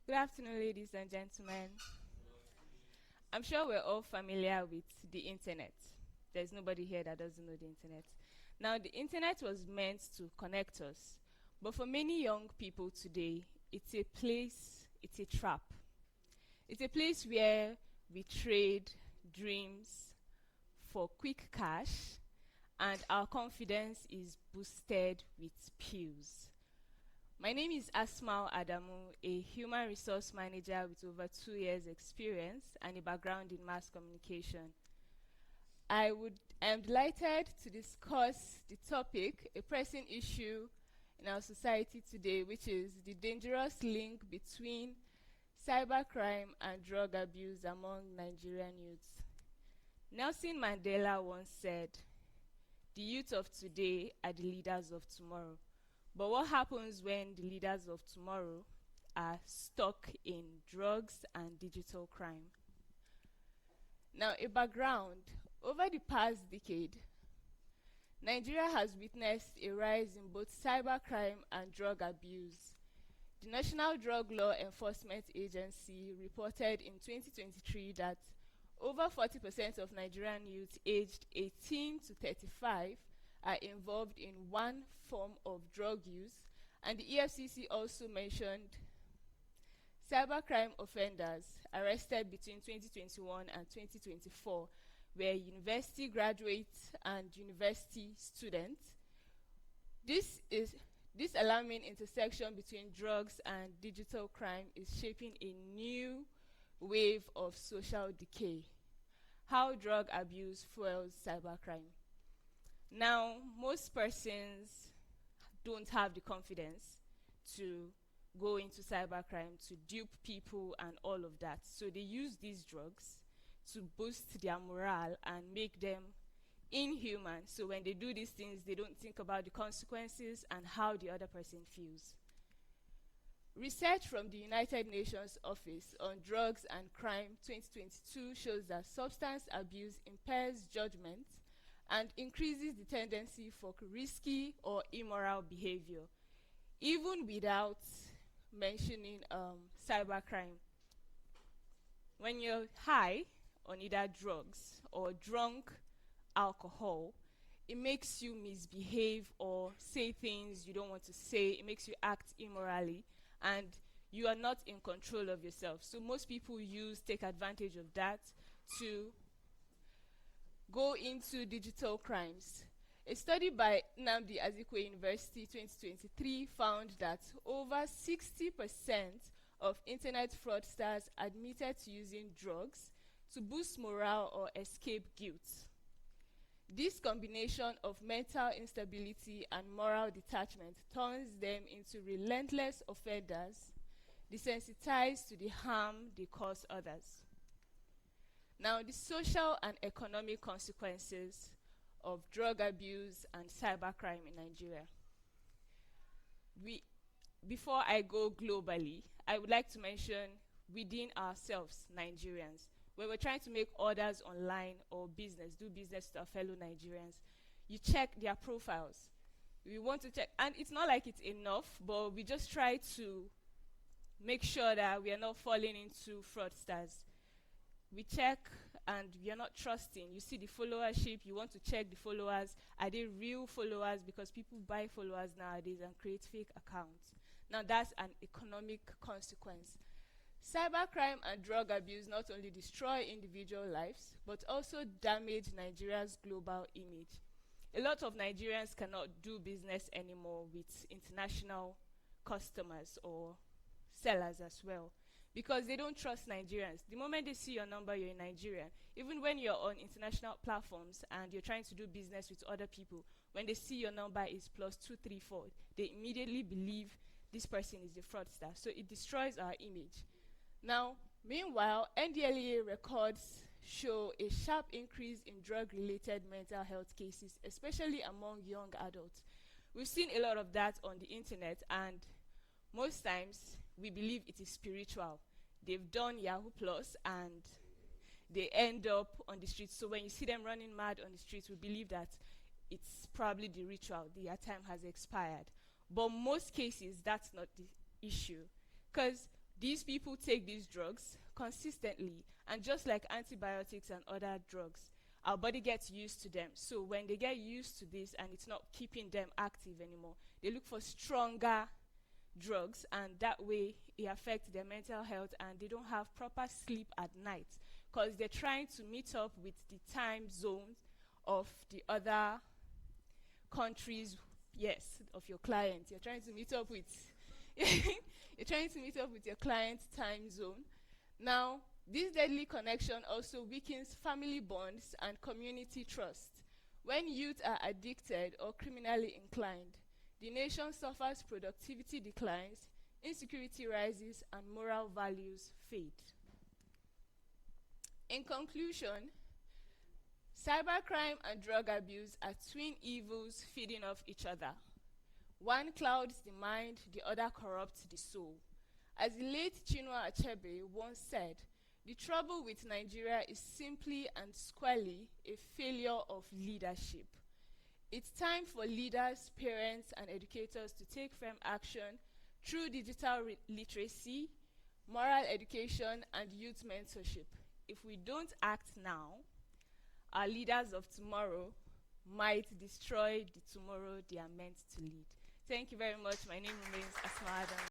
Good afternoon, ladies and gentlemen. I'm sure we're all familiar with the internet. There's nobody here that doesn't know the internet. Now, the internet was meant to connect us, but for many young people today, it's a trap. It's a place where we trade dreams for quick cash, and our confidence is boosted with pills. My name is Asmau Adamu, a human resource manager with over 2 years experience and a background in mass communication. I am delighted to discuss the topic, a pressing issue in our society today, which is the dangerous link between cybercrime and drug abuse among Nigerian youths. Nelson Mandela once said, "The youth of today are the leaders of tomorrow." But what happens when the leaders of tomorrow are stuck in drugs and digital crime? Now, a background. Over the past decade, Nigeria has witnessed a rise in both cybercrime and drug abuse. The National Drug Law Enforcement Agency reported in 2023 that over 40% of Nigerian youths aged 18 to 35 are involved in one form of drug use, and the EFCC also mentioned cybercrime offenders arrested between 2021 and 2024 were university graduates and university students. This alarming intersection between drugs and digital crime is shaping a new wave of social decay. How drug abuse fuels cybercrime. Now, most persons don't have the confidence to go into cybercrime, to dupe people and all of that. So they use these drugs to boost their morale and make them inhuman. So when they do these things, they don't think about the consequences and how the other person feels. Research from the United Nations Office on Drugs and Crime 2022 shows that substance abuse impairs judgment and increases the tendency for risky or immoral behavior, even without mentioning cybercrime. When you're high on either drugs or drunk alcohol, it makes you misbehave or say things you don't want to say. It makes you act immorally, and you are not in control of yourself. So most people take advantage of that to go into digital crimes. A study by Nnamdi Azikiwe University 2023 found that over 60% of internet fraudsters admitted to using drugs to boost morale or escape guilt. This combination of mental instability and moral detachment turns them into relentless offenders, desensitized to the harm they cause others. Now, the social and economic consequences of drug abuse and cybercrime in Nigeria. Before I go globally, I would like to mention within ourselves, Nigerians, where we're trying to make orders online or do business with our fellow Nigerians. You check their profiles. We want to check, and it's not like it's enough, but we just try to make sure that we are not falling into fraudsters. We check and we are not trusting. You see the followership, you want to check the followers. Are they real followers? Because people buy followers nowadays and create fake accounts. Now that's an economic consequence. Cybercrime and drug abuse not only destroy individual lives, but also damage Nigeria's global image. A lot of Nigerians cannot do business anymore with international customers or sellers as well, because they don't trust Nigerians. The moment they see your number, you're in Nigeria. Even when you're on international platforms and you're trying to do business with other people, when they see your number is +234, they immediately believe this person is a fraudster. So it destroys our image. Now, meanwhile, NDLEA records show a sharp increase in drug-related mental health cases, especially among young adults. We've seen a lot of that on the internet, and most times we believe it is spiritual. They've done Yahoo Plus and they end up on the streets. So when you see them running mad on the streets, we believe that it's probably the ritual, their time has expired. But most cases, that's not the issue. Because These people take these drugs consistently, and just like antibiotics and other drugs, our body gets used to them. So when they get used to this and it's not keeping them active anymore, they look for stronger drugs, and that way it affects their mental health, and they don't have proper sleep at night because they're trying to meet up with the time zones of the other countries, yes, of your client. You're trying to meet up with you're trying to meet up with your client's time zone. Now, this deadly connection also weakens family bonds and community trust. When youth are addicted or criminally inclined, the nation suffers productivity declines, insecurity rises, and moral values fade. In conclusion, cybercrime and drug abuse are twin evils feeding off each other. One clouds the mind, the other corrupts the soul. As the late Chinua Achebe once said, the trouble with Nigeria is simply and squarely a failure of leadership. It's time for leaders, parents, and educators to take firm action through digital literacy, moral education, and youth mentorship. If we don't act now, our leaders of tomorrow might destroy the tomorrow they are meant to lead. Thank you very much. My name remains Asmau.